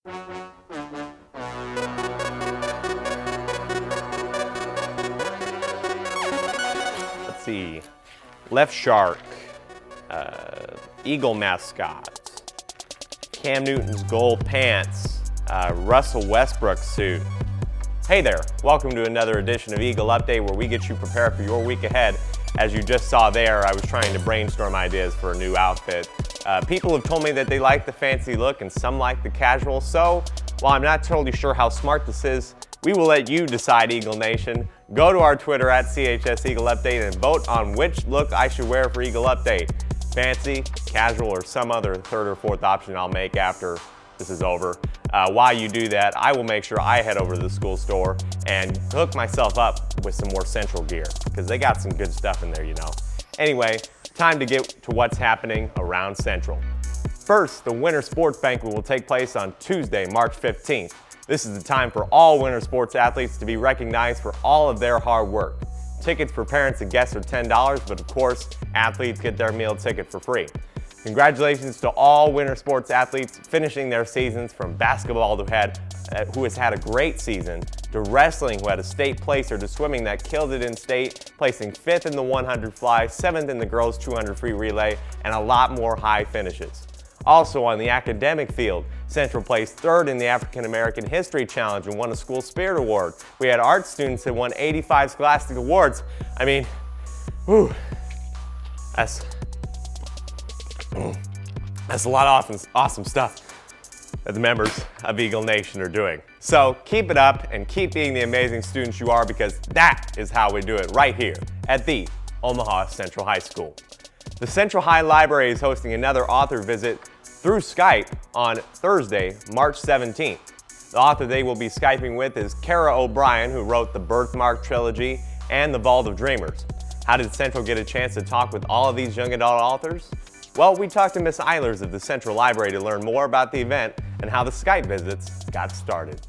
Let's see. Left shark, Eagle mascot, Cam Newton's gold pants, Russell Westbrook suit. Hey there, welcome to another edition of Eagle Update, where we get you prepared for your week ahead. As you just saw there, I was trying to brainstorm ideas for a new outfit. People have told me that they like the fancy look and some like the casual, so while I'm not totally sure how smart this is, we will let you decide, Eagle Nation. Go to our Twitter at CHS Eagle Update and vote on which look I should wear for Eagle Update. Fancy, casual, or some other third or fourth option I'll make after this is over. While you do that, I will make sure I head over to the school store and hook myself up with some more Central gear, because they got some good stuff in there, you know. Anyway, time to get to what's happening around Central. First, the Winter Sports Banquet will take place on Tuesday, March 15th. This is the time for all winter sports athletes to be recognized for all of their hard work. Tickets for parents and guests are $10, but of course, athletes get their meal ticket for free. Congratulations to all winter sports athletes finishing their seasons, from basketball who has had a great season, to wrestling, who had a state placer, to swimming that killed it in state, placing 5th in the 100 fly, 7th in the girls 200 free relay, and a lot more high finishes. Also on the academic field, Central placed 3rd in the African American History Challenge and won a School Spirit Award. We had art students that won 85 Scholastic Awards. I mean, whew, that's a lot of awesome stuff that the members of Eagle Nation are doing. So keep it up and keep being the amazing students you are, because that is how we do it right here at the Omaha Central High School. The Central High Library is hosting another author visit through Skype on Thursday, March 17th. The author they will be Skyping with is Kara O'Brien, who wrote the Birthmark trilogy and the Vault of Dreamers. How did Central get a chance to talk with all of these young adult authors? Well, we talked to Miss Eilers of the Central Library to learn more about the event and how the Skype visits got started.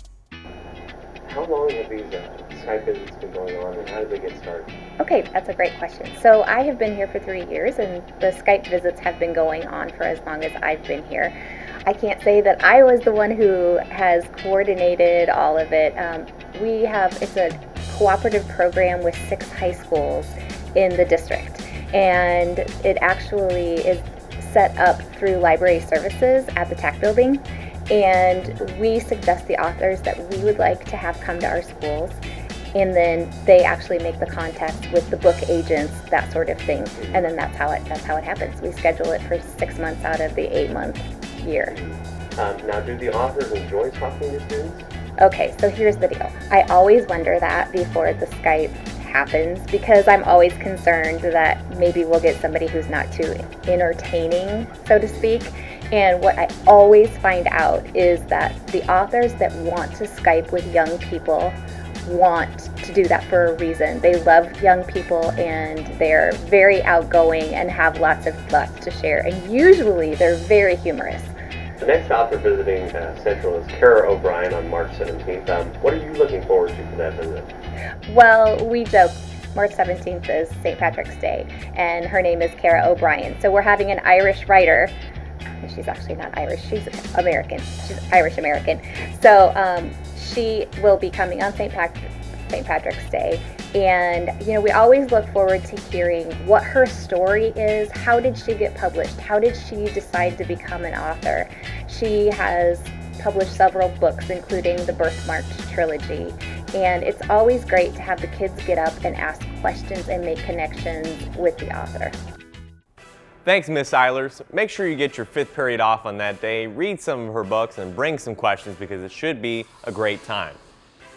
How long have these Skype visits been going on, and how did they get started? Okay, that's a great question. So I have been here for 3 years, and the Skype visits have been going on for as long as I've been here. I can't say that I was the one who has coordinated all of it. It's a cooperative program with 6 high schools in the district, and it actually is set up through library services at the TAC building. And we suggest the authors that we would like to have come to our schools, and then they actually make the contact with the book agents, that sort of thing, and then that's how it happens. We schedule it for 6 months out of the 8-month year. Now, do the authors enjoy talking to students? Okay, so here's the deal. I always wonder that before the Skype happens, because I'm always concerned that maybe we'll get somebody who's not too entertaining, so to speak. And what I always find out is that the authors that want to Skype with young people want to do that for a reason. They love young people, and they're very outgoing and have lots of thoughts to share. And usually they're very humorous. The next author visiting Central is Kara O'Brien on March 17th. What are you looking forward to for that visit? Well, we joke. March 17th is St. Patrick's Day, and her name is Kara O'Brien. So we're having an Irish writer. She's actually not Irish, she's American. She's Irish-American. So she will be coming on St. Patrick's Day. And, you know, we always look forward to hearing what her story is. How did she get published? How did she decide to become an author? She has published several books, including the Birthmark trilogy. And it's always great to have the kids get up and ask questions and make connections with the author. Thanks, Miss Eilers. Make sure you get your 5th period off on that day, read some of her books, and bring some questions, because it should be a great time.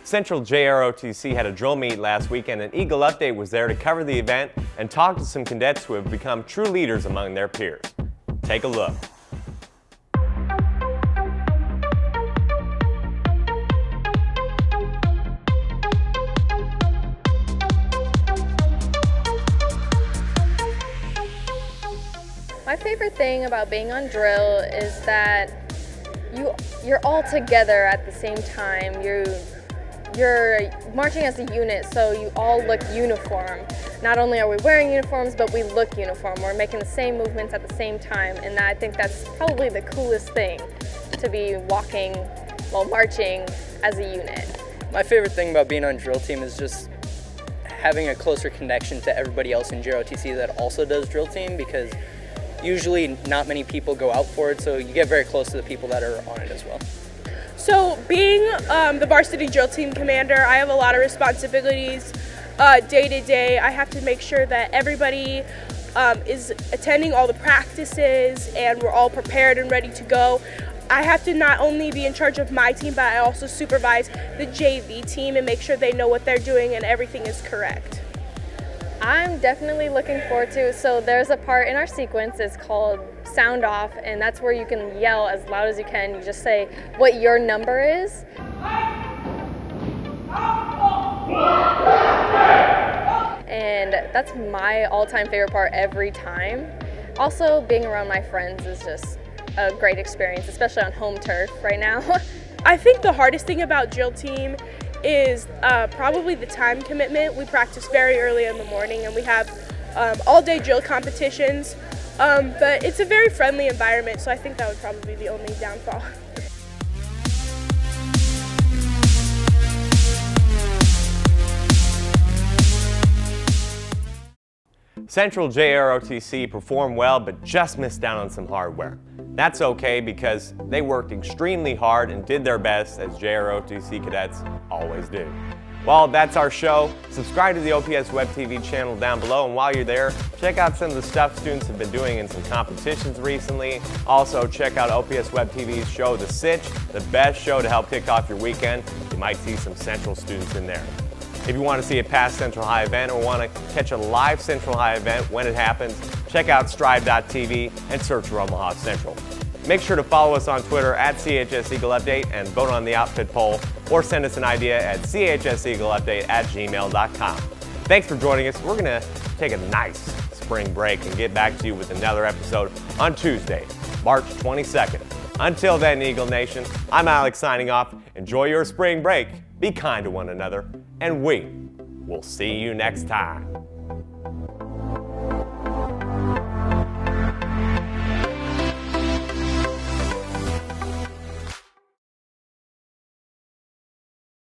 Central JROTC had a drill meet last weekend, and Eagle Update was there to cover the event and talk to some cadets who have become true leaders among their peers. Take a look. My favorite thing about being on drill is that you're all together at the same time. You're marching as a unit, so you all look uniform. Not only are we wearing uniforms, but we look uniform. We're making the same movements at the same time, and I think that's probably the coolest thing, to be walking while marching as a unit. My favorite thing about being on drill team is just having a closer connection to everybody else in JROTC that also does drill team, because usually not many people go out for it, so you get very close to the people that are on it as well. So being the varsity drill team commander, I have a lot of responsibilities day to day. I have to make sure that everybody is attending all the practices and we're all prepared and ready to go. I have to not only be in charge of my team, but I also supervise the JV team and make sure they know what they're doing and everything is correct. I'm definitely looking forward to, so there's a part in our sequence, it's called sound off, and that's where you can yell as loud as you can. You just say what your number is. And that's my all-time favorite part every time. Also, being around my friends is just a great experience, especially on home turf right now. I think the hardest thing about drill team is probably the time commitment. We practice very early in the morning and we have all-day drill competitions, but it's a very friendly environment, so I think that would probably be the only downfall. Central JROTC performed well but just missed out on some hardware. That's okay because they worked extremely hard and did their best, as JROTC cadets always do. Well, that's our show. Subscribe to the OPS Web TV channel down below, and while you're there, check out some of the stuff students have been doing in some competitions recently. Also, check out OPS Web TV's show, The Sitch, the best show to help kick off your weekend. You might see some Central students in there. If you want to see a past Central High event or want to catch a live Central High event when it happens, check out strive.tv and search for Omaha Central. Make sure to follow us on Twitter at CHS Eagle Update and vote on the outfit poll, or send us an idea at chseagleupdate@gmail.com. Thanks for joining us. We're going to take a nice spring break and get back to you with another episode on Tuesday, March 22nd. Until then, Eagle Nation, I'm Alex signing off. Enjoy your spring break, be kind to one another, and we will see you next time.